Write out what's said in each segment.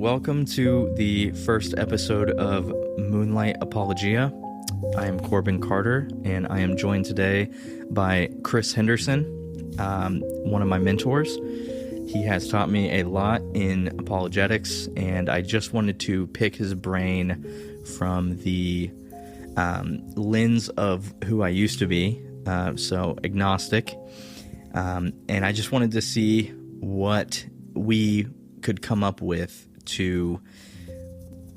welcome to the first episode of Moonlight Apologia. I am Korbin Carter, and I am joined today by Chris Henderson, one of my mentors. He has taught me a lot in apologetics, and I just wanted to pick his brain from the lens of who I used to be, so agnostic. And I just wanted to see what we could come up with to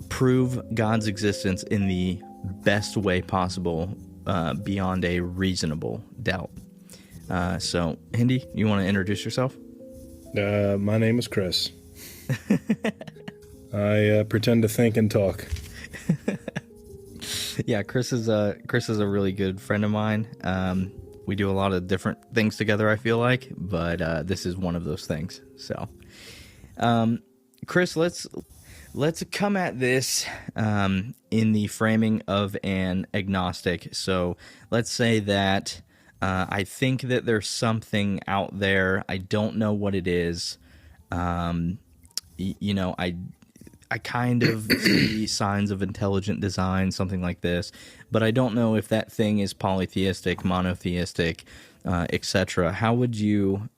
prove God's existence in the best way possible, beyond a reasonable doubt. So, Hindi, you want to introduce yourself? My name is Chris. I pretend to think and talk. Yeah, Chris is a really good friend of mine. We do a lot of different things together, I feel like, but this is one of those things. So, Chris, let's come at this in the framing of an agnostic. So let's say that I think that there's something out there. I don't know what it is. I kind of see signs of intelligent design, something like this, but I don't know if that thing is polytheistic, monotheistic, etc. How would you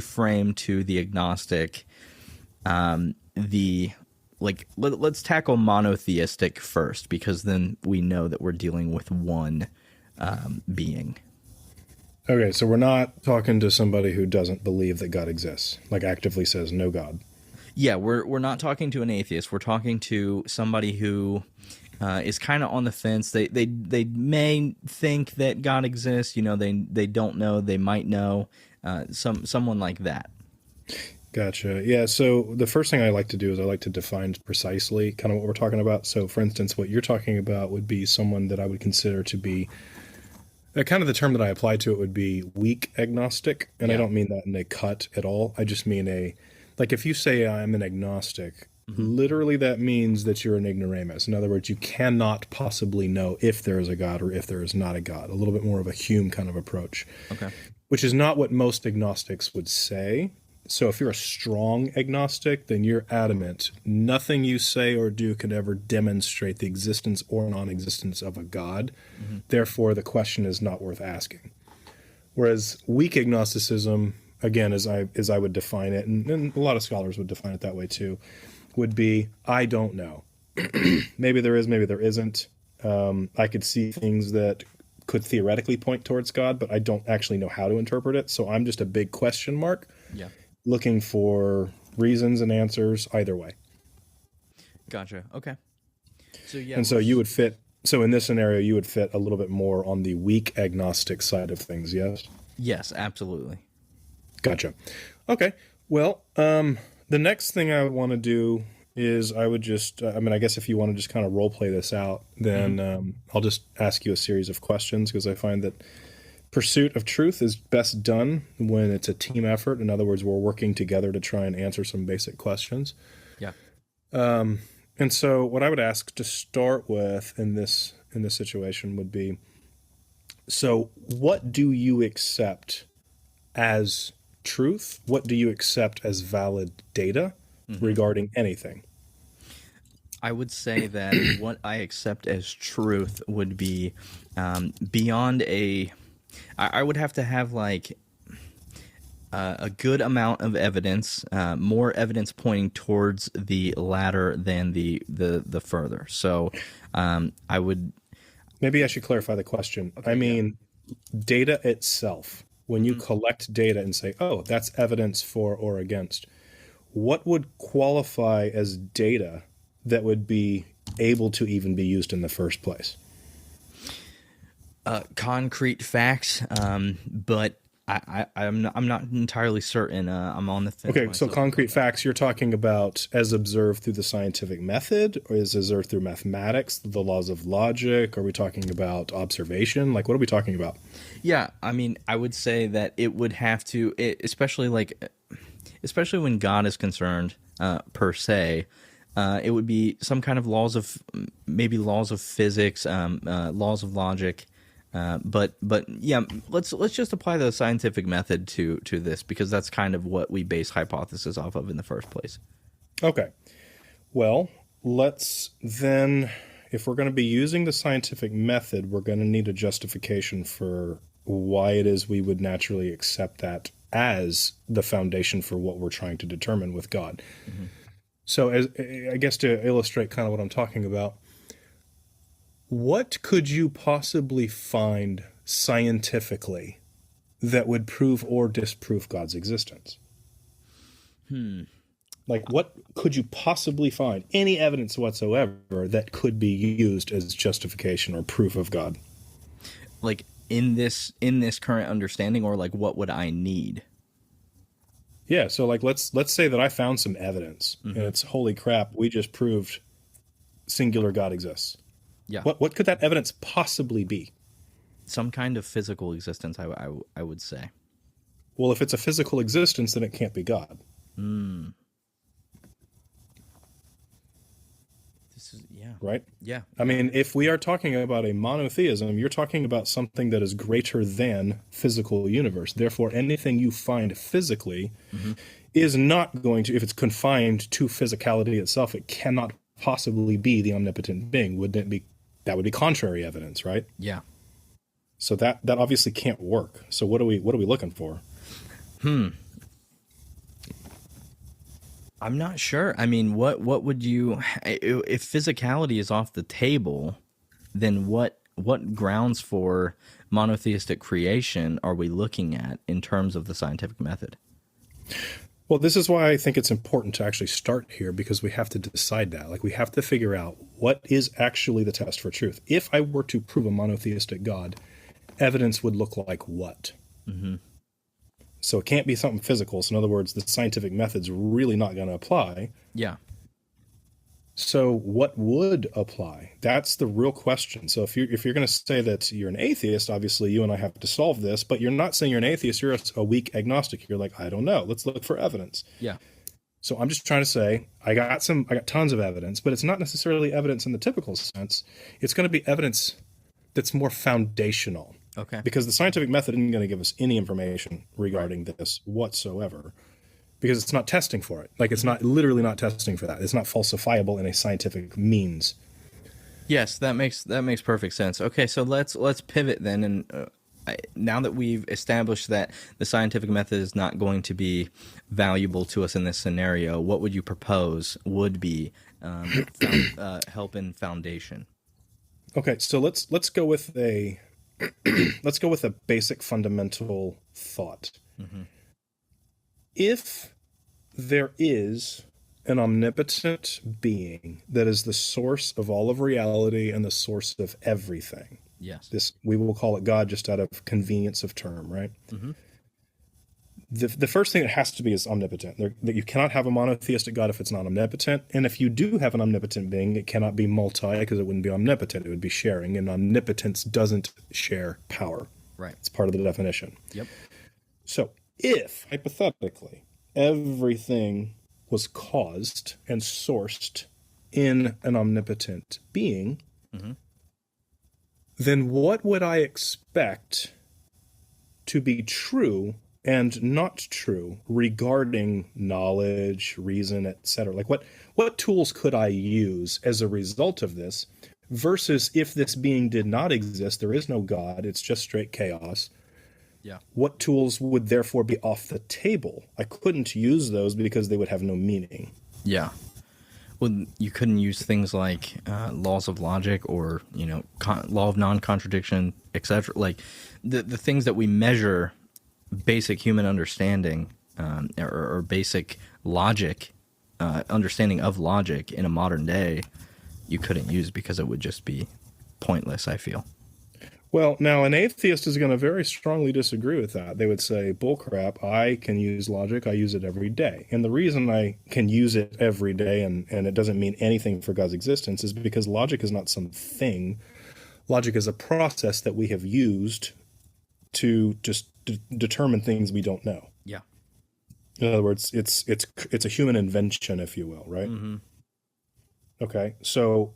frame to the agnostic let's tackle monotheistic first, because then we know that we're dealing with one being. Okay, so we're not talking to somebody who doesn't believe that God exists, like actively says no God. Yeah, we're not talking to an atheist. We're talking to somebody who is kind of on the fence. They may think that God exists. They don't know. They might know. Someone like that. Gotcha. Yeah, so the first thing I like to do is I like to define precisely kind of what we're talking about. So, for instance, what you're talking about would be someone that I would consider to be kind of the term that I apply to it would be weak agnostic. And yeah. I don't mean that in a cut at all. I just mean if you say I'm an agnostic, literally that means that you're an ignoramus. In other words, you cannot possibly know if there is a God or if there is not a God. A little bit more of a Hume kind of approach. Okay. Which is not what most agnostics would say. So if you're a strong agnostic, then you're adamant. Nothing you say or do can ever demonstrate the existence or non-existence of a God. Mm-hmm. Therefore, the question is not worth asking. Whereas weak agnosticism, again, as I would define it, and a lot of scholars would define it that way too, would be, I don't know. Maybe there is, maybe there isn't. I could see things that could theoretically point towards God, but I don't actually know how to interpret it. So I'm just a big question mark. Yeah. Looking for reasons and answers either way. Gotcha. Okay. So yeah. And so you would fit. So in this scenario, you would fit a little bit more on the weak agnostic side of things. Yes. Yes, absolutely. Gotcha. Okay. Well, the next thing I would want to do is I would just. I guess if you want to just kind of role play this out, then I'll just ask you a series of questions, because I find that pursuit of truth is best done when it's a team effort. In other words, we're working together to try and answer some basic questions. Yeah. And so what I would ask to start with in this situation would be, so what do you accept as truth? What do you accept as valid data regarding anything? I would say that what I accept as truth would be beyond a... I would have to have a good amount of evidence, more evidence pointing towards the latter than the further. So I would... Maybe I should clarify the question. Okay, I mean, data itself, when you collect data and say, oh, that's evidence for or against, what would qualify as data that would be able to even be used in the first place? Concrete facts, but I'm not entirely certain. I'm on the fence. Okay, so concrete facts, you're talking about as observed through the scientific method, or as observed through mathematics, the laws of logic? Are we talking about observation? What are we talking about? Yeah, I would say that it would have to, especially when God is concerned, per se. It would be some kind of laws of physics, laws of logic. But yeah, let's just apply the scientific method to this, because that's kind of what we base hypothesis off of in the first place. Okay. Well, let's then, if we're going to be using the scientific method, we're going to need a justification for why it is we would naturally accept that as the foundation for what we're trying to determine with God. Mm-hmm. So, I guess to illustrate kind of what I'm talking about, what could you possibly find scientifically that would prove or disprove God's existence? Like, what could you possibly find? Any evidence whatsoever that could be used as justification or proof of God? Like in this current understanding, or like what would I need? Yeah, so like let's say that I found some evidence, and it's holy crap, we just proved singular God exists. Yeah. What could that evidence possibly be? Some kind of physical existence, I would say. Well, if it's a physical existence, then it can't be God. Right? Yeah. I mean, if we are talking about a monotheism, you're talking about something that is greater than physical universe. Therefore, anything you find physically is not going to, if it's confined to physicality itself, it cannot possibly be the omnipotent being. Wouldn't it be? That would be contrary evidence, right? Yeah. So that obviously can't work. So what are we looking for? I'm not sure. I mean, what would you, if physicality is off the table, then what grounds for monotheistic creation are we looking at in terms of the scientific method? Well, this is why I think it's important to actually start here, because we have to decide that. Like, we have to figure out what is actually the test for truth. If I were to prove a monotheistic God, evidence would look like what? So it can't be something physical. So in other words, the scientific method's really not going to apply. Yeah. So what would apply? That's the real question. So if you're going to say that you're an atheist, obviously you and I have to solve this, but you're not saying you're an atheist, you're a weak agnostic. You're like, I don't know. Let's look for evidence. Yeah. So I'm just trying to say I got tons of evidence, but it's not necessarily evidence in the typical sense. It's going to be evidence that's more foundational. Okay. Because the scientific method isn't going to give us any information regarding this whatsoever, because it's not testing for it. Like, it's not literally not testing for that. It's not falsifiable in a scientific means. Yes, that makes perfect sense. Okay, so let's pivot then, and now that we've established that the scientific method is not going to be valuable to us in this scenario, what would you propose would be help in foundation? Okay, so let's go with a basic fundamental thought. If there is an omnipotent being that is the source of all of reality and the source of everything, yes, we will call it God just out of convenience of term, right? The first thing that has to be is omnipotent. That you cannot have a monotheistic God if it's not omnipotent. And if you do have an omnipotent being, it cannot be multi, because it wouldn't be omnipotent. It would be sharing. And omnipotence doesn't share power. Right. It's part of the definition. Yep. So if, hypothetically, everything was caused and sourced in an omnipotent being, then what would I expect to be true and not true regarding knowledge, reason, etc.? Like, what tools could I use as a result of this, versus if this being did not exist, there is no God, it's just straight chaos. Yeah. What tools would therefore be off the table? I couldn't use those because they would have no meaning. Yeah. Well, you couldn't use things like laws of logic, or law of non-contradiction, etc. Like the things that we measure basic human understanding, or basic logic, understanding of logic in a modern day, you couldn't use because it would just be pointless, I feel. Well, now an atheist is going to very strongly disagree with that. They would say, bullcrap, I can use logic, I use it every day. And the reason I can use it every day and it doesn't mean anything for God's existence is because logic is not some thing. Logic is a process that we have used to just determine things we don't know. Yeah. In other words, it's a human invention, if you will, right? Okay, so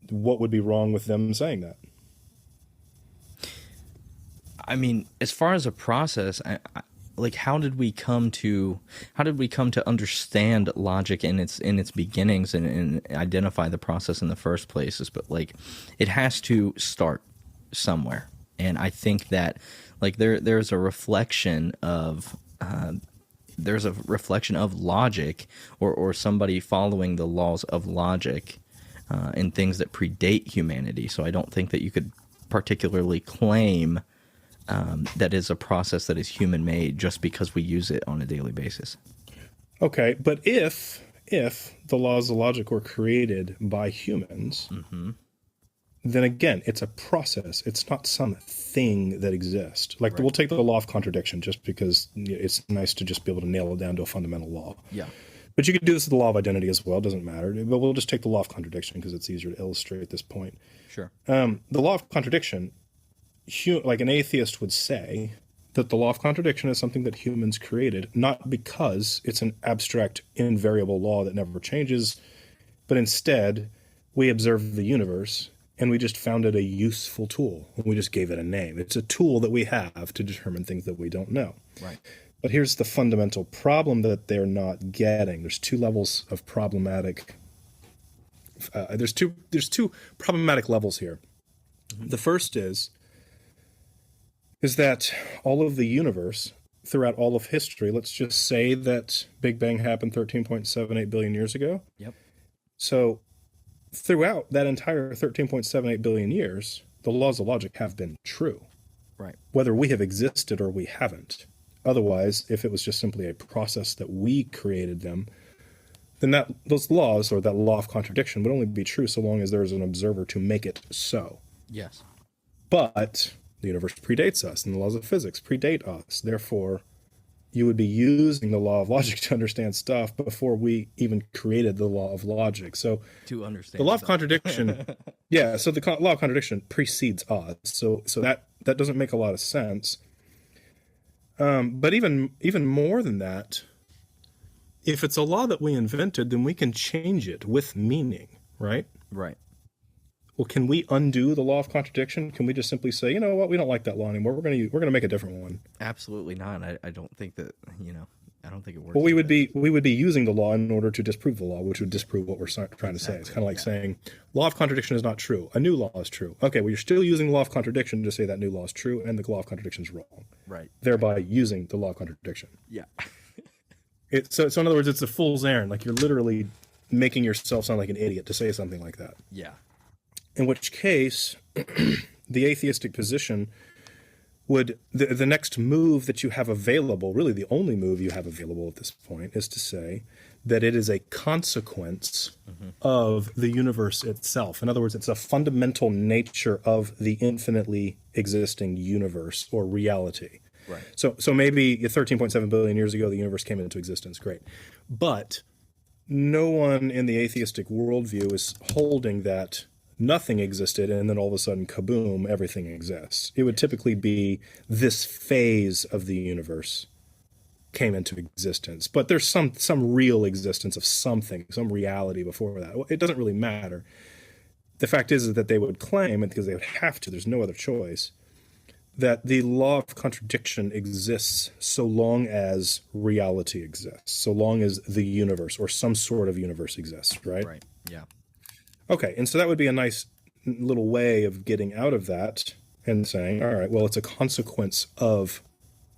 what would be wrong with them saying that? I mean, as far as a process, like how did we come to understand logic in its beginnings and identify the process in the first place? But like, it has to start somewhere, and I think that like there's a reflection of logic or somebody following the laws of logic in things that predate humanity. So I don't think that you could particularly claim that is a process that is human made just because we use it on a daily basis. Okay, but if the laws of logic were created by humans, then again, it's a process. It's not some thing that exists. Like, right. We'll take the law of contradiction just because it's nice to just be able to nail it down to a fundamental law. Yeah. But you could do this with the law of identity as well. It doesn't matter. But we'll just take the law of contradiction because it's easier to illustrate this point. Sure. The law of contradiction, like an atheist would say that the law of contradiction is something that humans created, not because it's an abstract, invariable law that never changes, but instead we observe the universe and we just found it a useful tool. We just gave it a name. It's a tool that we have to determine things that we don't know. Right. But here's the fundamental problem that they're not getting. There's two levels of problematic. There's two problematic levels here. Mm-hmm. The first is that all of the universe throughout all of history, let's just say that Big Bang happened 13.78 billion years ago. Yep. So throughout that entire 13.78 billion years, the laws of logic have been true. Right. Whether we have existed or we haven't. Otherwise, if it was just simply a process that we created them, then those laws, or that law of contradiction, would only be true so long as there is an observer to make it so. Yes. But the universe predates us, and the laws of physics predate us. Therefore, you would be using the law of logic to understand stuff before we even created the law of logic. So to understand the law of contradiction, yeah. So the law of contradiction precedes us. So that doesn't make a lot of sense. But even more than that, if it's a law that we invented, then we can change it with meaning, right? Right. Well, can we undo the law of contradiction? Can we just simply say, you know what, we don't like that law anymore. We're going to make a different one. Absolutely not. I don't think that, I don't think it works. Well, we would be using the law in order to disprove the law, which would disprove what we're trying to say. It's kind of like saying, law of contradiction is not true. A new law is true. Okay, well, you're still using the law of contradiction to say that new law is true, and the law of contradiction is wrong. Right. Thereby using the law of contradiction. Yeah. So in other words, it's a fool's errand. Like, you're literally making yourself sound like an idiot to say something like that. Yeah. In which case, the atheistic position would, the next move that you have available, really the only move you have available at this point, is to say that it is a consequence of the universe itself. In other words, it's a fundamental nature of the infinitely existing universe or reality. Right. So maybe 13.7 billion years ago, the universe came into existence. Great. But no one in the atheistic worldview is holding that nothing existed and then all of a sudden, kaboom, everything exists. It would typically be this phase of the universe came into existence. But there's some real existence of something, some reality before that. It doesn't really matter. The fact is that they would claim, and because they would have to, there's no other choice, that the law of contradiction exists so long as reality exists, so long as the universe or some sort of universe exists, right? Right, yeah. Okay, and so that would be a nice little way of getting out of that and saying, all right, well, it's a consequence of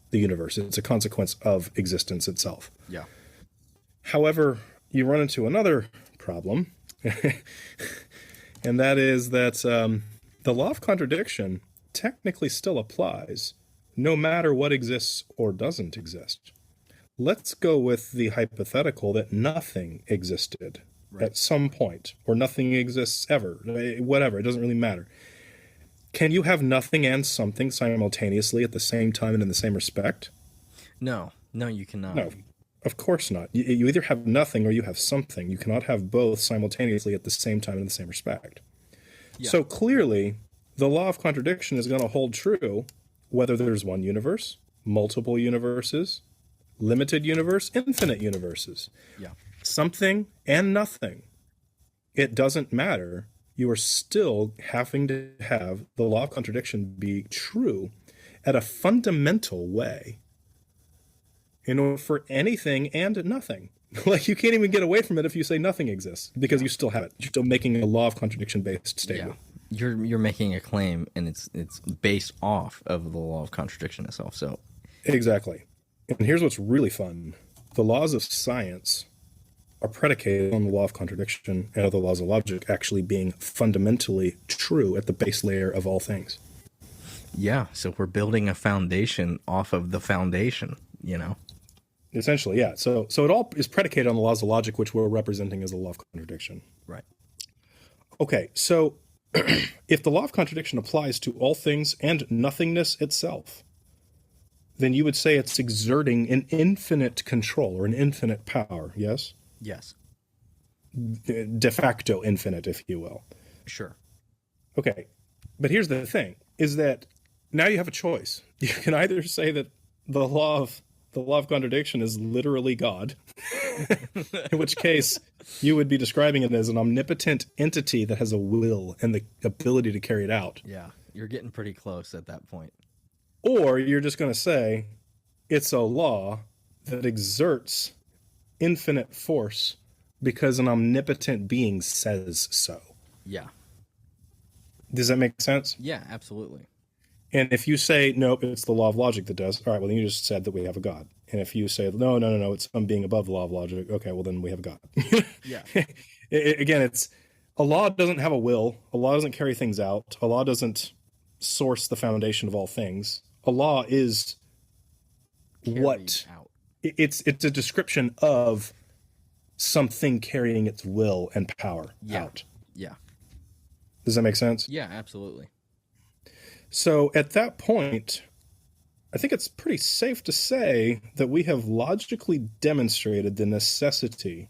the universe. It's a consequence of existence itself. Yeah. However, you run into another problem, and that is that the law of contradiction technically still applies no matter what exists or doesn't exist. Let's go with the hypothetical that nothing existed. Right. At some point, or nothing exists ever, whatever, it doesn't really matter. Can you have nothing and something simultaneously at the same time and in the same respect? No, you cannot. No, of course not. You either have nothing or you have something. You cannot have both simultaneously at the same time and in the same respect. Yeah. So clearly, the law of contradiction is going to hold true whether there's one universe, multiple universes, limited universe, infinite universes. Yeah. Something and nothing. It doesn't matter. You are still having to have the law of contradiction be true at a fundamental way. in order for anything and nothing. Like, you can't even get away from it if you say nothing exists, because you still have it. You're still making a law of contradiction based statement. Yeah. You're making a claim, and it's based off of the law of contradiction itself. So exactly. And here's what's really fun. The laws of science are predicated on the law of contradiction and other laws of logic actually being fundamentally true at the base layer of all things. yeah, so we're building a foundation off of the foundation, Essentially, yeah. So it all is predicated on the laws of logic, which we're representing as the law of contradiction. Right. Okay, so if the law of contradiction applies to all things and nothingness itself, then you would say it's exerting an infinite control or an infinite power, yes? Yes. De facto infinite, if you will. Sure. Okay, but here's the thing, is that now you have a choice. You can either say that the law of contradiction is literally God, in which case you would be describing it as an omnipotent entity that has a will and the ability to carry it out. Yeah, you're getting pretty close at that point. Or you're just going to say it's a law that exerts infinite force because an omnipotent being says so. Yeah. Does that make sense? Yeah, absolutely. And if you say, nope, it's the law of logic that does, all right, well, then you just said that we have a God. And if you say, no, it's some being above the law of logic, okay, well, then we have a God. Yeah. Again, it's a law doesn't have a will. A law doesn't carry things out. A law doesn't source the foundation of all things. A law is what? Out. It's a description of something carrying its will and power out. Yeah. Does that make sense? Yeah, absolutely. So at that point, I think it's pretty safe to say that we have logically demonstrated the necessity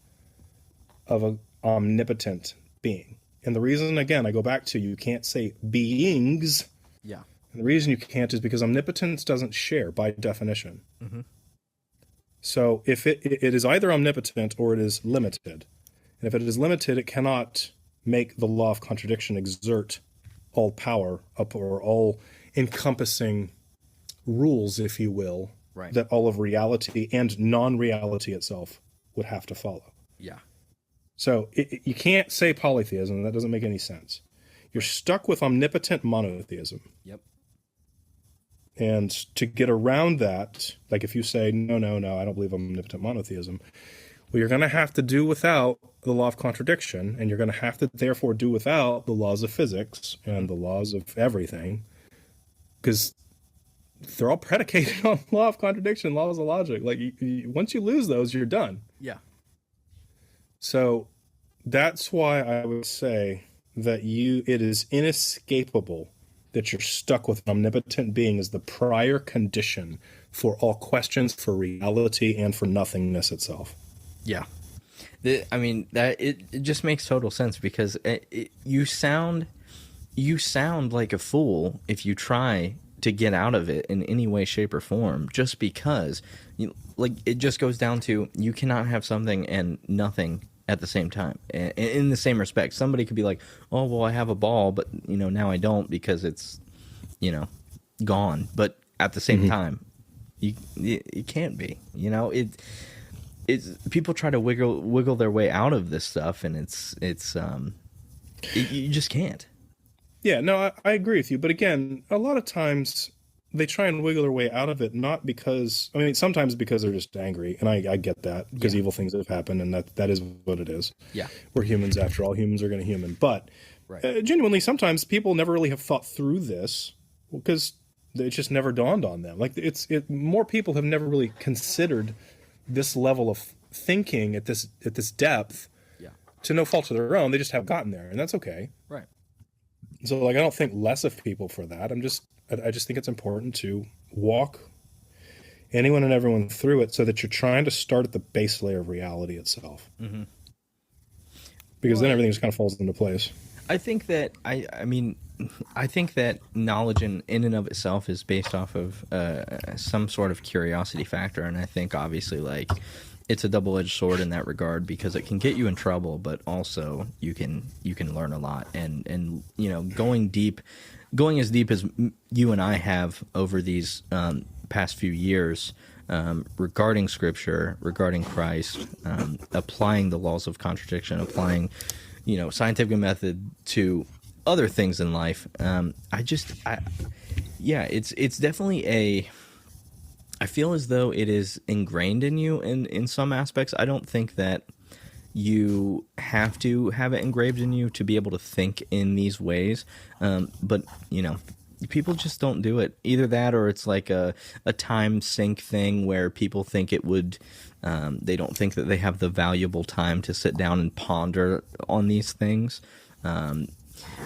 of an omnipotent being. And the reason, again, I go back to you can't say beings. Yeah. And the reason you can't is because omnipotence doesn't share by definition. Mm-hmm. So if it is either omnipotent or it is limited. And if it is limited, it cannot make the law of contradiction exert all power up or all encompassing rules, if you will, right, that all of reality and non-reality itself would have to follow. Yeah. So you can't say polytheism. That doesn't make any sense. You're stuck with omnipotent monotheism. Yep. And to get around that, like if you say, no, I don't believe omnipotent monotheism, well, you're going to have to do without the law of contradiction, and you're going to have to therefore do without the laws of physics and the laws of everything, because they're all predicated on law of contradiction, laws of logic. Like once you lose those, you're done. Yeah. So that's why I would say that it is inescapable that you're stuck with an omnipotent being as the prior condition for all questions, for reality, and for nothingness itself. Yeah. It just makes total sense, because you sound like a fool if you try to get out of it in any way, shape, or form, just because it just goes down to you cannot have something and nothing at the same time. In the same respect, somebody could be like, oh, well, I have a ball, but now I don't because it's gone. But at the same time, it can't be. It's people try to wiggle their way out of this stuff, and you just can't. Yeah, no, I agree with you. But again, a lot of times they try and wiggle their way out of it, not because, sometimes because they're just angry. And I get that, because evil things have happened, and that is what it is. Yeah. We're humans after all. Humans are going to human. But genuinely, sometimes people never really have thought through this because it just never dawned on them. Like more people have never really considered this level of thinking at this depth to no fault of their own. They just have gotten there, and that's okay. Right. So I don't think less of people for that. I just think it's important to walk anyone and everyone through it so that you're trying to start at the base layer of reality itself. Mm-hmm. Because then everything just kind of falls into place. I think that I think that knowledge in and of itself is based off of some sort of curiosity factor, and I think obviously it's a double-edged sword in that regard, because it can get you in trouble, but also you can learn a lot, and going as deep as you and I have over these past few years regarding Scripture, regarding Christ, applying the laws of contradiction, applying, scientific method to other things in life. It's definitely I feel as though it is ingrained in you in some aspects. I don't think that you have to have it engraved in you to be able to think in these ways. But people just don't do it. Either that, or it's like a time sink thing where people think it would, they don't think that they have the valuable time to sit down and ponder on these things.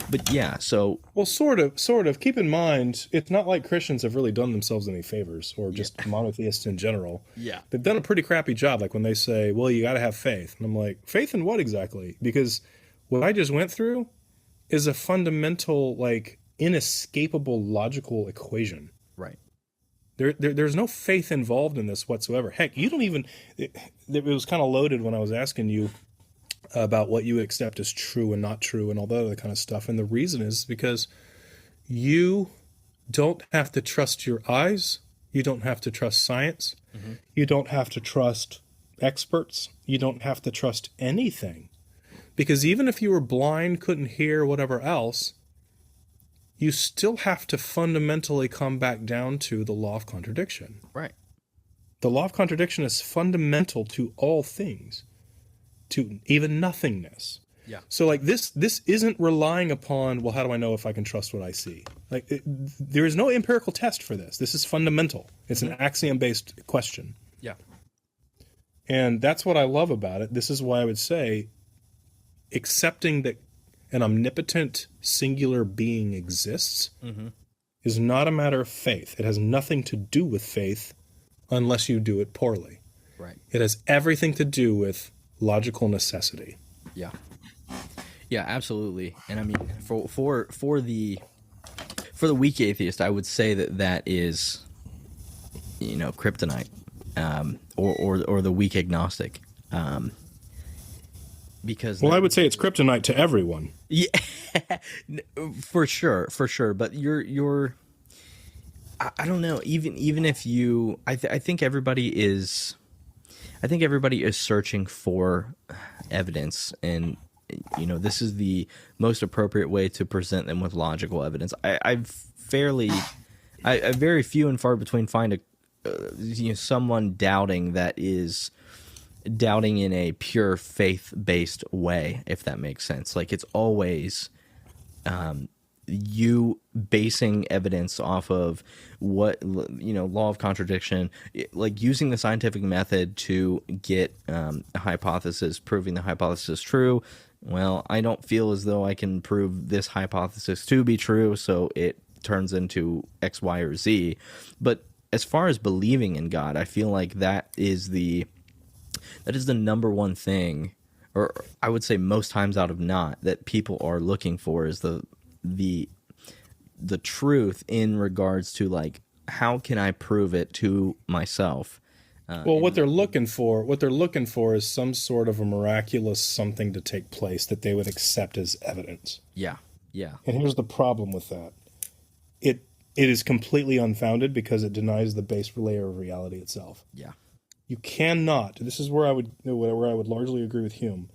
But yeah, so... Well, sort of. Keep in mind, it's not like Christians have really done themselves any favors, or just monotheists in general. Yeah. They've done a pretty crappy job, like when they say, well, you got to have faith. And I'm like, faith in what exactly? Because what I just went through is a fundamental, like, inescapable logical equation. Right. There's no faith involved in this whatsoever. Heck, you don't even... It was kind of loaded when I was asking you about what you accept as true and not true and all that other kind of stuff. And the reason is because you don't have to trust your eyes. You don't have to trust science. Mm-hmm. You don't have to trust experts. You don't have to trust anything. Because even if you were blind, couldn't hear, whatever else, you still have to fundamentally come back down to the law of contradiction. Right. The law of contradiction is fundamental to all things, to even nothingness. Yeah. So like this isn't relying upon, well, how do I know if I can trust what I see? Like there is no empirical test for this. This is fundamental. It's an axiom-based question. Yeah. And that's what I love about it. This is why I would say accepting that an omnipotent singular being exists is not a matter of faith. It has nothing to do with faith unless you do it poorly. Right. It has everything to do with logical necessity. Yeah. Yeah, absolutely. And I mean, for the weak atheist, I would say that is, kryptonite, or the weak agnostic, because I would say it's kryptonite to everyone. Yeah, for sure. But you're I don't know. Even if you, I think everybody is searching for evidence, and this is the most appropriate way to present them with logical evidence. I very few and far between find someone doubting that is doubting in a pure faith-based way, if that makes sense. Like, it's always you basing evidence off of what, law of contradiction, like using the scientific method to get a hypothesis, proving the hypothesis true. Well, I don't feel as though I can prove this hypothesis to be true, so it turns into X, Y, or Z. But as far as believing in God, I feel like that is the number one thing, or I would say most times out of not, that people are looking for, is the truth in regards to, like, how can I prove it to myself? What they're looking for is some sort of a miraculous something to take place that they would accept as evidence. Yeah. And here's the problem with that. It is completely unfounded because it denies the base layer of reality itself. Yeah. You cannot. This is where I would largely agree with Hume.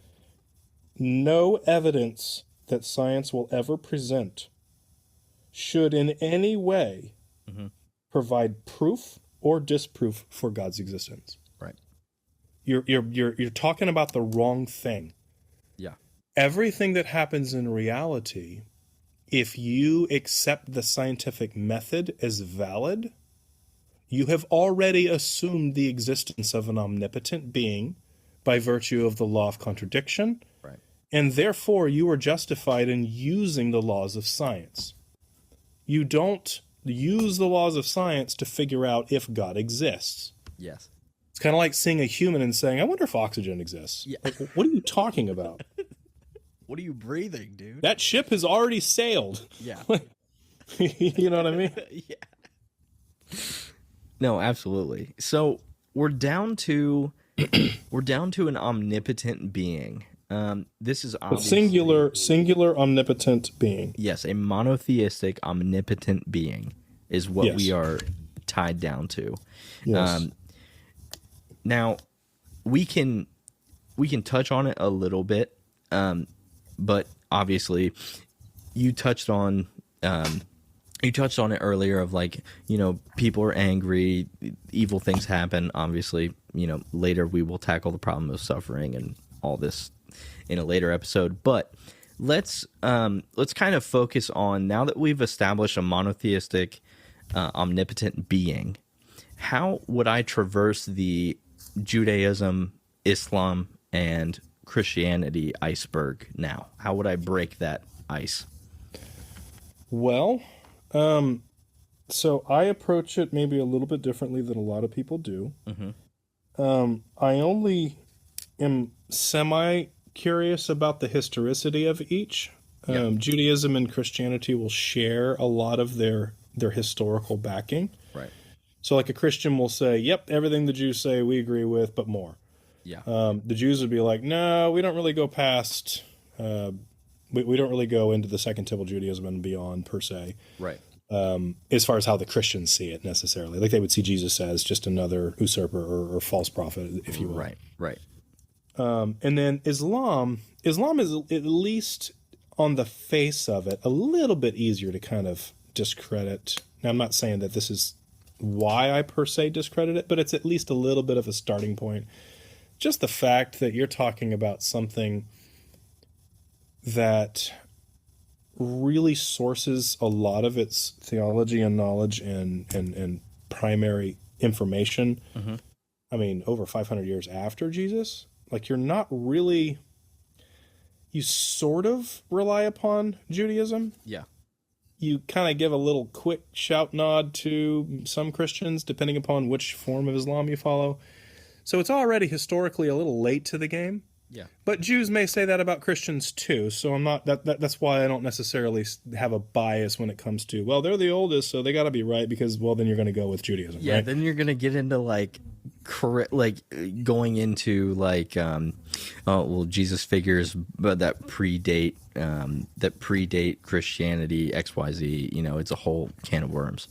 No evidence that science will ever present should in any way provide proof or disproof for God's existence. Right. You're talking about the wrong thing. Yeah. Everything that happens in reality, if you accept the scientific method as valid, you have already assumed the existence of an omnipotent being by virtue of the law of contradiction. Right. And therefore you are justified in using the laws of science. You don't use the laws of science to figure out if God exists. Yes. It's kind of like seeing a human and saying, I wonder if oxygen exists. Yeah. Like, what are you talking about? What are you breathing, dude? That ship has already sailed. Yeah. You know what I mean? Yeah. No, absolutely. So we're down to an omnipotent being. This is obviously a singular omnipotent being. Yes, a monotheistic omnipotent being is what we are tied down to. Yes. Now we can touch on it a little bit, but obviously you touched on it earlier of like, people are angry, evil things happen. Obviously, later we will tackle the problem of suffering and all this in a later episode. But let's kind of focus on, now that we've established a monotheistic, omnipotent being, how would I traverse the Judaism, Islam, and Christianity iceberg now? How would I break that ice? Well, so I approach it maybe a little bit differently than a lot of people do. I only am semi-curious about the historicity of each. Judaism and Christianity will share a lot of their historical backing. Right. So like a Christian will say, yep, everything the Jews say we agree with, but more. Yeah. The Jews would be like, no, we don't really go past, we don't really go into the Second Temple Judaism and beyond per se. Right. As far as how the Christians see it necessarily. Like they would see Jesus as just another usurper or false prophet, if you will. Right, right. And then Islam is at least on the face of it a little bit easier to kind of discredit. Now, I'm not saying that this is why I per se discredit it, but it's at least a little bit of a starting point. Just the fact that you're talking about something that really sources a lot of its theology and knowledge and primary information. I mean, over 500 years after Jesus, like you're not really, you sort of rely upon Judaism. Yeah. You kind of give a little quick shout nod to some Christians, depending upon which form of Islam you follow. So it's already historically a little late to the game. Yeah. But Jews may say that about Christians too. So I'm not that's why I don't necessarily have a bias when it comes to, well, they're the oldest, so they got to be right because, well, then you're going to go with Judaism. Yeah. Right? Then you're going to get into going into well, Jesus figures, but that predate Christianity, XYZ. It's a whole can of worms.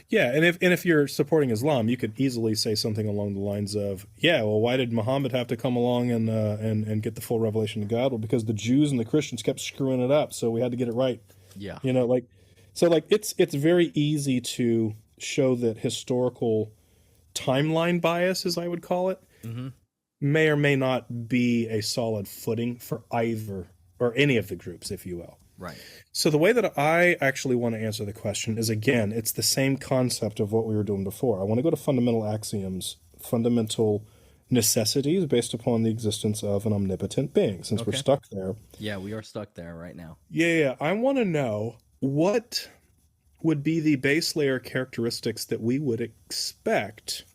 Yeah, and if you're supporting Islam, you could easily say something along the lines of, yeah, well, why did Muhammad have to come along and get the full revelation of God? Well, because the Jews and the Christians kept screwing it up, so we had to get it right. Yeah. It's very easy to show that historical timeline bias, as I would call it, may or may not be a solid footing for either or any of the groups, if you will. Right. So the way that I actually want to answer the question is, again, it's the same concept of what we were doing before. I want to go to fundamental axioms, fundamental necessities based upon the existence of an omnipotent being, since we're stuck there. Yeah, we are stuck there right now. Yeah. I want to know what would be the base layer characteristics that we would expect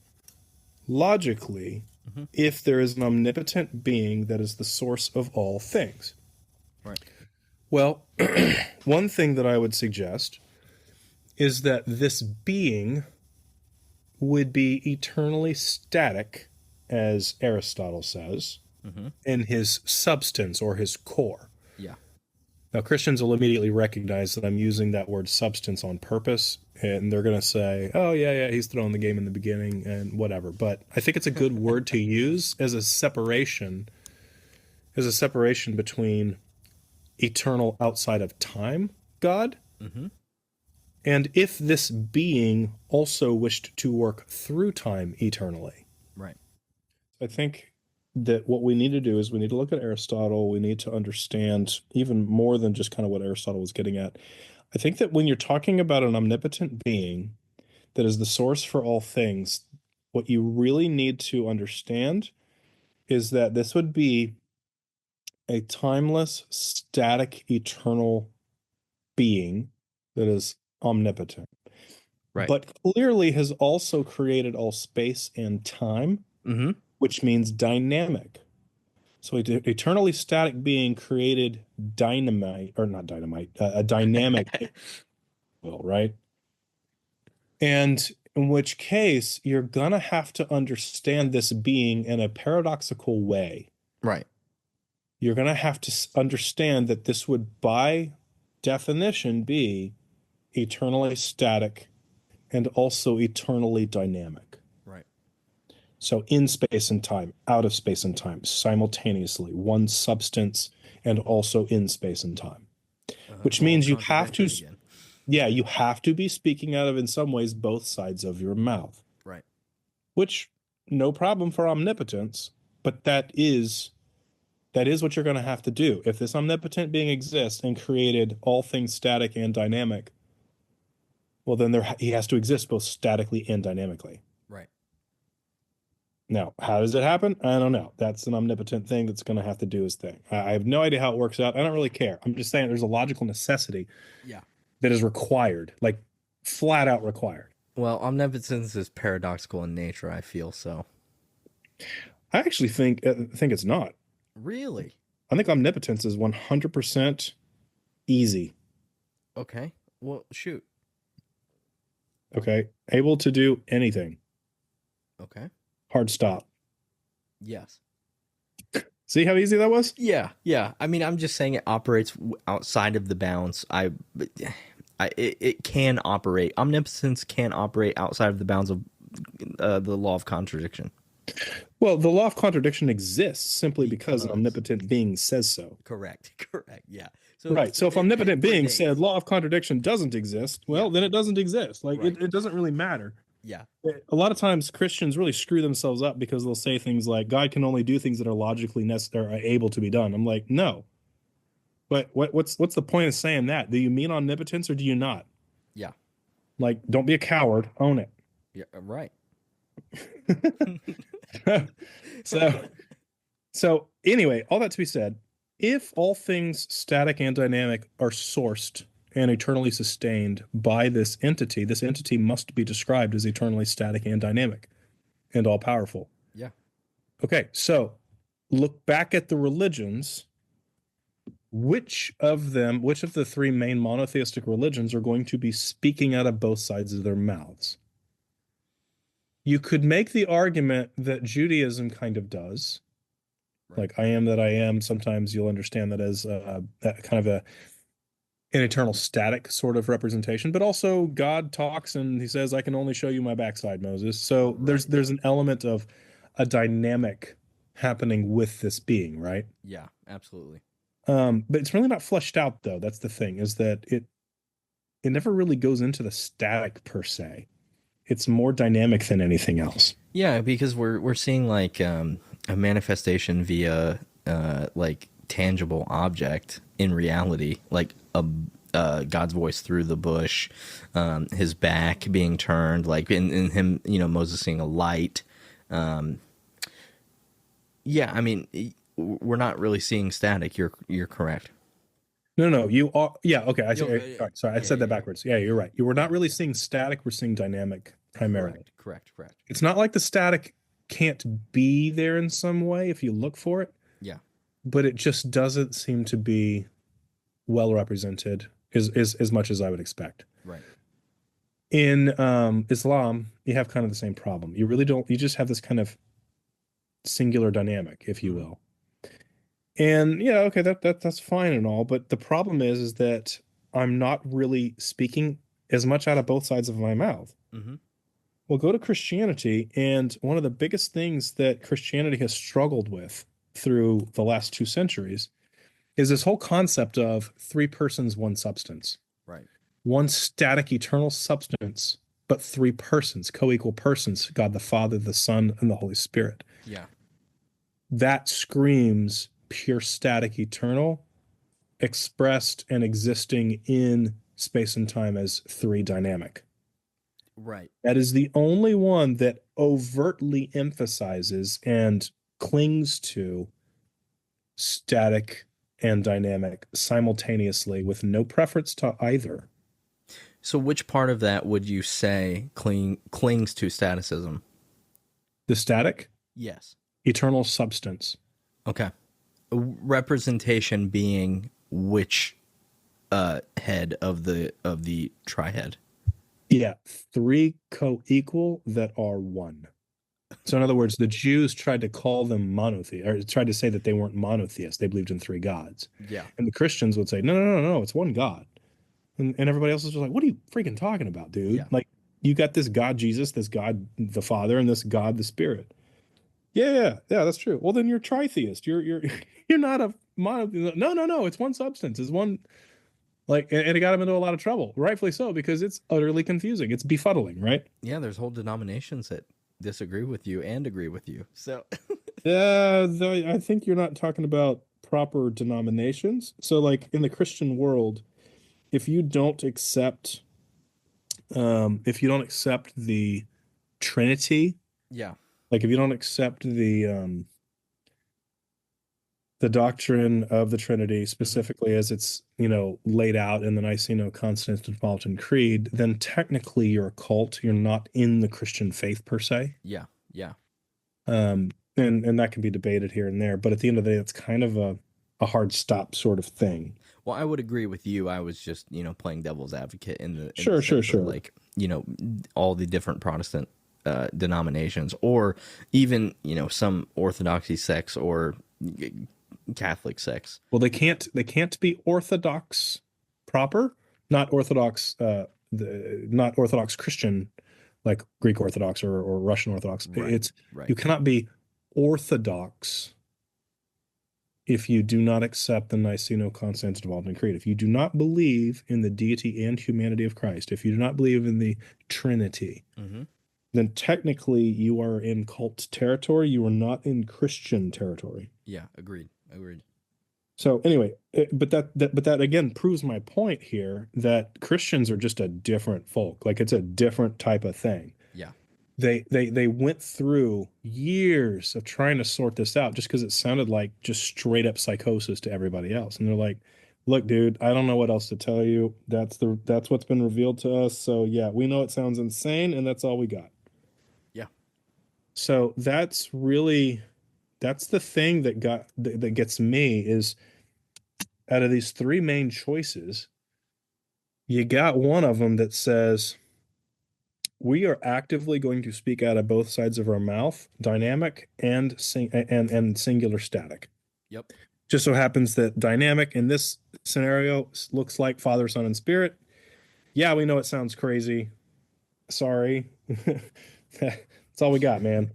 logically if there is an omnipotent being that is the source of all things. Right. Well, one thing that I would suggest is that this being would be eternally static, as Aristotle says, in his substance or his core. Yeah. Now, Christians will immediately recognize that I'm using that word substance on purpose, and they're going to say, oh, yeah, he's throwing the game in the beginning and whatever. But I think it's a good word to use as a separation between eternal outside of time God, and if this being also wished to work through time eternally. Right. I think that what we need to do is we need to look at Aristotle. We need to understand even more than just kind of what Aristotle was getting at. I think that when you're talking about an omnipotent being that is the source for all things, what you really need to understand is that this would be a timeless, static, eternal being that is omnipotent. Right. But clearly has also created all space and time, which means dynamic. So an eternally static being created a dynamic, right? And in which case, you're going to have to understand this being in a paradoxical way. Right. You're going to have to understand that this would, by definition, be eternally static and also eternally dynamic. Right. So in space and time, out of space and time, simultaneously, one substance and also in space and time. Which The whole means you have to, contradiction again. yeah, you have to be speaking out of, in some ways, both sides of your mouth, Right. which no problem for omnipotence, but that is what you're going to have to do. If this omnipotent being exists and created all things static and dynamic, well, then he has to exist both statically and dynamically. Right. Now, how does it happen? I don't know. That's an omnipotent thing that's going to have to do his thing. I have no idea how it works out. I don't really care. I'm just saying there's a logical necessity Yeah. that is required, like flat out required. Well, omnipotence is paradoxical in nature, I feel so. I actually think it's not. Really? I think omnipotence is 100% easy. Okay. Well, shoot. Okay, able to do anything. Okay. Hard stop. Yes. See how easy that was? Yeah. Yeah. I mean, I'm just saying it operates outside of the bounds. It can operate. Omnipotence can operate outside of the bounds of the law of contradiction. Well, the law of contradiction exists simply because an Because- omnipotent being says so. Correct. Correct. Yeah. Right. So if it omnipotent being predates. said law of contradiction doesn't exist, well, then it doesn't exist. Like Right. it doesn't really matter. Yeah. A lot of times Christians really screw themselves up because they'll say things like God can only do things that are logically necessary, are able to be done. I'm like, no. But what's the point of saying that? Do you mean omnipotence or do you not? Yeah. Like, don't be a coward. Own it. Yeah. Right. So anyway, all that to be said, if all things static and dynamic are sourced and eternally sustained by this entity must be described as eternally static and dynamic and all powerful. Yeah. Okay, so look back at the religions. Which of the three main monotheistic religions are going to be speaking out of both sides of their mouths? You could make the argument that Judaism kind of does. Right. Like, I am that I am. Sometimes you'll understand that as that kind of an eternal static sort of representation, but also God talks and he says, I can only show you my backside, Moses. So Right. there's an element of a dynamic happening with this being, right? Yeah. Absolutely. But it's really not fleshed out, though. That's the thing, is that it never really goes into the static per se. It's more dynamic than anything else. Yeah, because we're seeing like a manifestation via like tangible object in reality, like a God's voice through the bush, his back being turned, like in him, Moses seeing a light. Yeah, I mean, we're not really seeing static. You're correct. No, you are. Yeah, okay. All right, sorry, I said that yeah. backwards. Yeah, you're right. You were not really seeing static. We're seeing dynamic primarily. Correct. It's not like the static can't be there in some way if you look for it. Yeah. But it just doesn't seem to be well represented as much as I would expect. Right. In Islam, you have kind of the same problem. You really don't. You just have this kind of singular dynamic, if you will. And yeah, okay, that's fine and all, but the problem is that I'm not really speaking as much out of both sides of my mouth. Mm-hmm. Well, go to Christianity, and one of the biggest things that Christianity has struggled with through the last 2 centuries is this whole concept of 3 persons, 1 substance. Right. 1 static, eternal substance, but 3 persons, co-equal persons, God the Father, the Son, and the Holy Spirit. Yeah. That screams pure static eternal, expressed and existing in space and time as 3 dynamic. Right. That is the only one that overtly emphasizes and clings to static and dynamic simultaneously with no preference to either. So which part of that would you say clings to staticism? The static? Yes. Eternal substance. Okay. Representation being which head of the trihead? Yeah, 3 co-equal that are 1. So in other words, the Jews tried to call them monotheist, or tried to say that they weren't monotheists. They believed in 3 gods. Yeah. And the Christians would say, no, it's 1 God. And everybody else is just like, what are you freaking talking about, dude? Yeah. Like, you got this God Jesus, this God the Father, and this God the Spirit. Yeah, that's true. Well, then you're tritheist. You're you're not a mono. No. It's one substance. It's one and it got him into a lot of trouble, rightfully so, because it's utterly confusing. It's befuddling, right? Yeah, there's whole denominations that disagree with you and agree with you. So I think you're not talking about proper denominations. So, like in the Christian world, if you don't accept, if you don't accept the Trinity, yeah, like if you don't accept the doctrine of the Trinity specifically as it's, laid out in the Niceno-Constantinopolitan Creed, then technically you're a cult. You're not in the Christian faith per se. yeah, yeah. And that can be debated here and there, but at the end of the day, it's kind of a hard stop sort of thing. Well, I would agree with you. I was just, playing devil's advocate in the Sure. like, all the different Protestant denominations, or even, some Orthodoxy sects or Catholic sects. Well, they can't be Orthodox proper, not Orthodox, not Orthodox Christian, like Greek Orthodox or Russian Orthodox. Right. You cannot be Orthodox if you do not accept the Niceno-Constantinopolitan Creed. If you do not believe in the deity and humanity of Christ, if you do not believe in the Trinity, then technically you are in cult territory. You are not in Christian territory. Yeah, agreed. So anyway, but that again proves my point here that Christians are just a different folk. Like it's a different type of thing. Yeah. They went through years of trying to sort this out just because it sounded like just straight up psychosis to everybody else. And they're like, look, dude, I don't know what else to tell you. That's what's been revealed to us. So yeah, we know it sounds insane, and that's all we got. Yeah. So that's the thing that gets me is out of these three main choices, you got one of them that says we are actively going to speak out of both sides of our mouth, dynamic and singular static. Yep. Just so happens that dynamic in this scenario looks like Father, Son, and Spirit. Yeah, we know it sounds crazy. Sorry. That's all we got, man.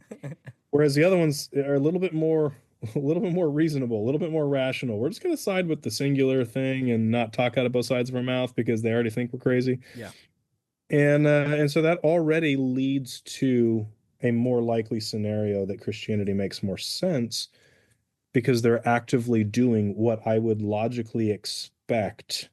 Whereas the other ones are a little bit more reasonable, a little bit more rational. We're just going to side with the singular thing and not talk out of both sides of our mouth because they already think we're crazy. Yeah. And so that already leads to a more likely scenario that Christianity makes more sense because they're actively doing what I would logically expect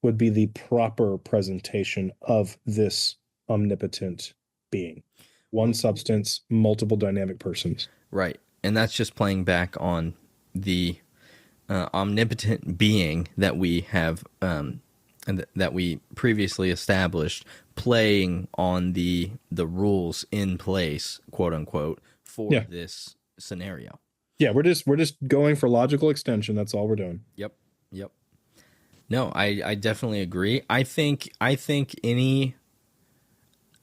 would be the proper presentation of this omnipotent being. One substance, multiple dynamic persons. Right. And that's just playing back on the omnipotent being that we have and that we previously established, playing on the rules in place, quote unquote, for this scenario. Yeah, we're just going for logical extension. That's all we're doing. Yep. No, I definitely agree. I think any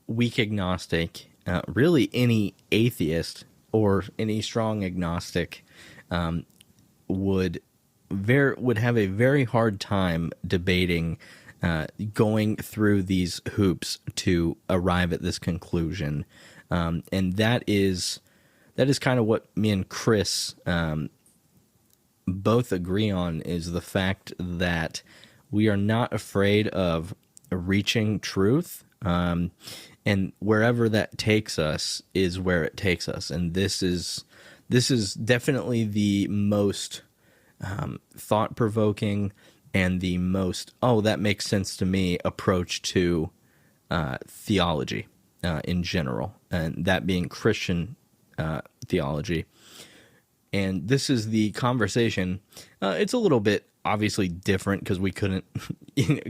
weak agnostic, really any atheist or any strong agnostic, would have a very hard time debating, going through these hoops to arrive at this conclusion, and that is kind of what me and Chris both agree on, is the fact that we are not afraid of reaching truth, and wherever that takes us is where it takes us, and this is definitely the most thought-provoking and the most that makes sense to me approach to theology in general, and that being Christian theology. And this is the conversation. It's a little bit obviously different because we couldn't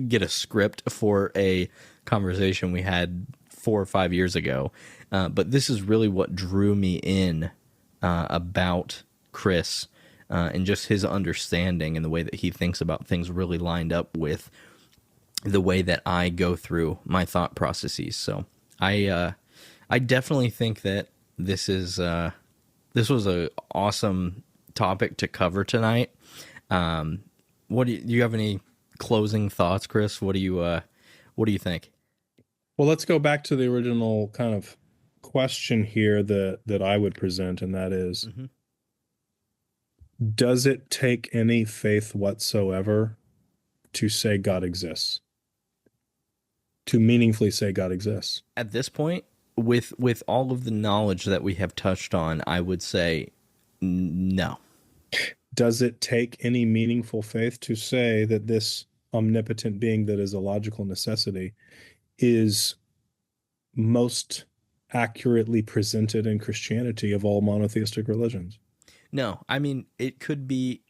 get a script for a conversation we had 4 or 5 years ago. But this is really what drew me in about Chris, and just his understanding and the way that he thinks about things really lined up with the way that I go through my thought processes. So I definitely think that this was an awesome topic to cover tonight. Do you have any closing thoughts, Chris? What do you think? Well, let's go back to the original kind of question here that I would present, and that is, Hmm. does it take any faith whatsoever to say God exists? To meaningfully say God exists? At this point, with all of the knowledge that we have touched on, I would say no. Does it take any meaningful faith to say that this omnipotent being that is a logical necessity is most accurately presented in Christianity of all monotheistic religions? No, I mean it could be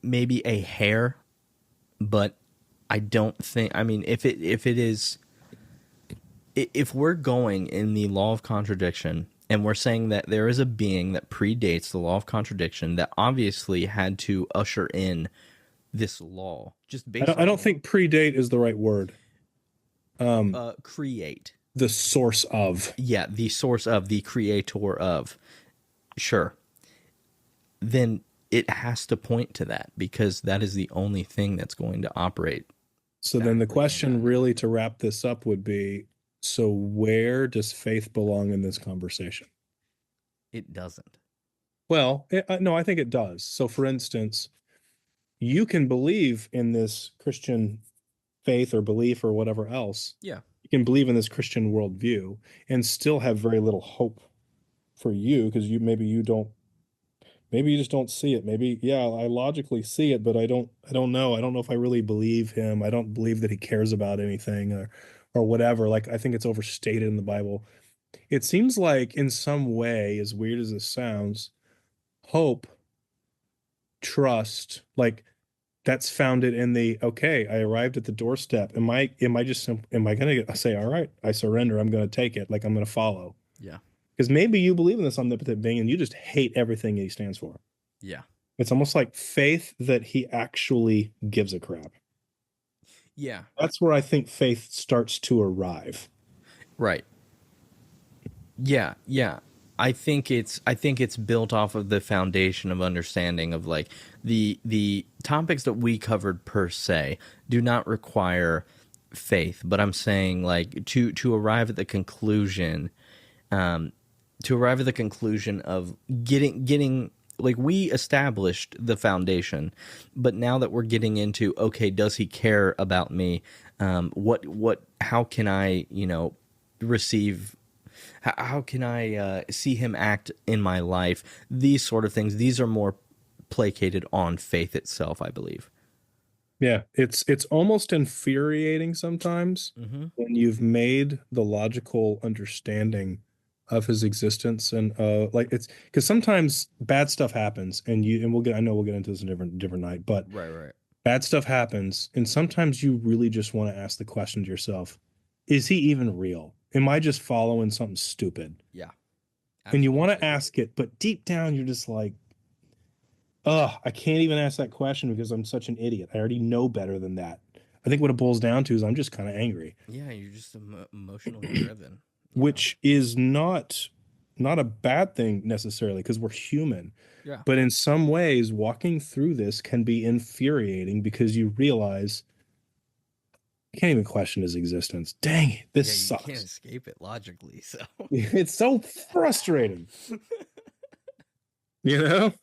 maybe a hair, but I don't think. I mean, if it is, if we're going in the law of contradiction and we're saying that there is a being that predates the law of contradiction that obviously had to usher in this law just I based don't, I off don't think predate is the right word. create. The source of. Yeah, the source of, the creator of. Sure. Then it has to point to that because that is the only thing that's going to operate So then the factually in question that. really to wrap this up would be, so where does faith belong in this conversation? It doesn't. Well, no, I think it does. So for instance, you can believe in this Christian faith or belief or whatever else. Yeah. You can believe in this Christian worldview and still have very little hope for you because maybe you just don't see it. Maybe, yeah, I logically see it, but I don't know. I don't know if I really believe him. I don't believe that he cares about anything or whatever. Like I think it's overstated in the Bible. It seems like in some way, as weird as this sounds, hope, trust, like that's founded in the okay, I arrived at the doorstep. Am I gonna say, all right, I surrender, I'm gonna take it, like I'm gonna follow? Yeah. Because maybe you believe in this omnipotent being and you just hate everything he stands for. Yeah. It's almost like faith that he actually gives a crap. Yeah. That's where I think faith starts to arrive. Right. Yeah. Yeah. I think it's built off of the foundation of understanding of like the topics that we covered per se do not require faith, but I'm saying like to arrive at the conclusion, to arrive at the conclusion of getting like we established the foundation, but now that we're getting into okay, does he care about me? What how can I receive? How can I see him act in my life? These sort of things. These are more placated on faith itself, I believe. Yeah, it's almost infuriating sometimes Mm-hmm. when you've made the logical understanding of his existence and like it's because sometimes bad stuff happens and I know we'll get into this in a different night, but Right, right. bad stuff happens and sometimes you really just want to ask the question to yourself, is he even real? Am I just following something stupid? Yeah, And you want to absolutely. ask it, but deep down you're just like, I can't even ask that question because I'm such an idiot. I already know better than that. I think what it boils down to is I'm just kind of angry, Yeah, you're just emotionally driven. which is not a bad thing necessarily because we're human. Yeah. But in some ways, walking through this can be infuriating because you realize you can't even question his existence. Dang it, this Yeah, you can't sucks. escape it logically. So It's so frustrating, you know?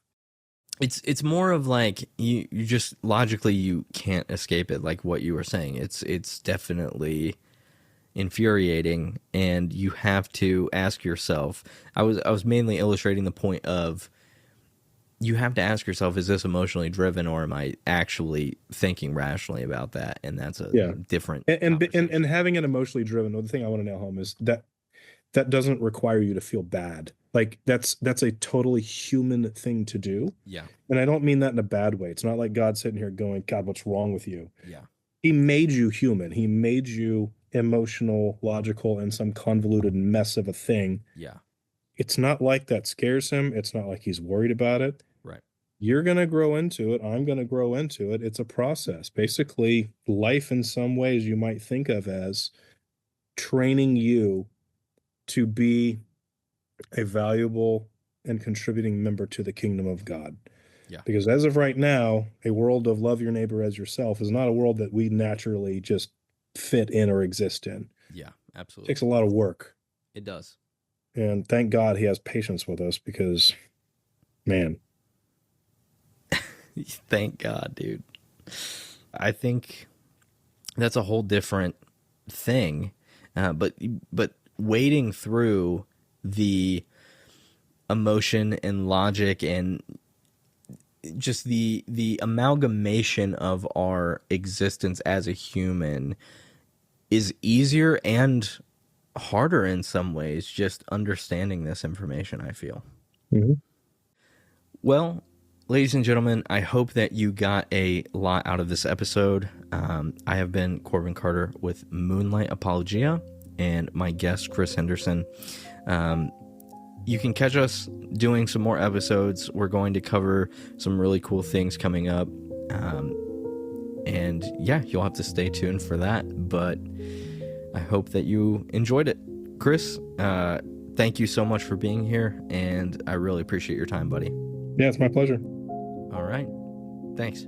it's more of like you just logically you can't escape it. Like what you were saying, it's definitely infuriating, and you have to ask yourself. I was mainly illustrating the point of you have to ask yourself, is this emotionally driven or am I actually thinking rationally about that? And that's a Yeah. different And conversation. having it emotionally driven, the thing I want to nail home is that that doesn't require you to feel bad. Like that's a totally human thing to do. Yeah. And I don't mean that in a bad way. It's not like God sitting here going, God, what's wrong with you? Yeah. He made you human. He made you emotional, logical, and some convoluted mess of a thing. Yeah. It's not like that scares him. It's not like he's worried about it. Right. You're going to grow into it. I'm going to grow into it. It's a process. Basically, life in some ways you might think of as training you to be a valuable and contributing member to the kingdom of God. Yeah. Because as of right now, a world of love your neighbor as yourself is not a world that we naturally just fit in or exist in. Yeah, It absolutely. takes a lot of work. It does. And thank God he has patience with us because, man. Thank God, dude. I think that's a whole different thing. But wading through the emotion and logic and just the amalgamation of our existence as a human is easier and harder in some ways, just understanding this information, I feel. Mm-hmm. Well, ladies and gentlemen, I hope that you got a lot out of this episode. I have been Korbin Carter with Moonlight Apologia and my guest, Chris Henderson. You can catch us doing some more episodes. We're going to cover some really cool things coming up. And yeah, you'll have to stay tuned for that. But I hope that you enjoyed it. Chris, thank you so much for being here. And I really appreciate your time, buddy. Yeah, it's my pleasure. All right. Thanks.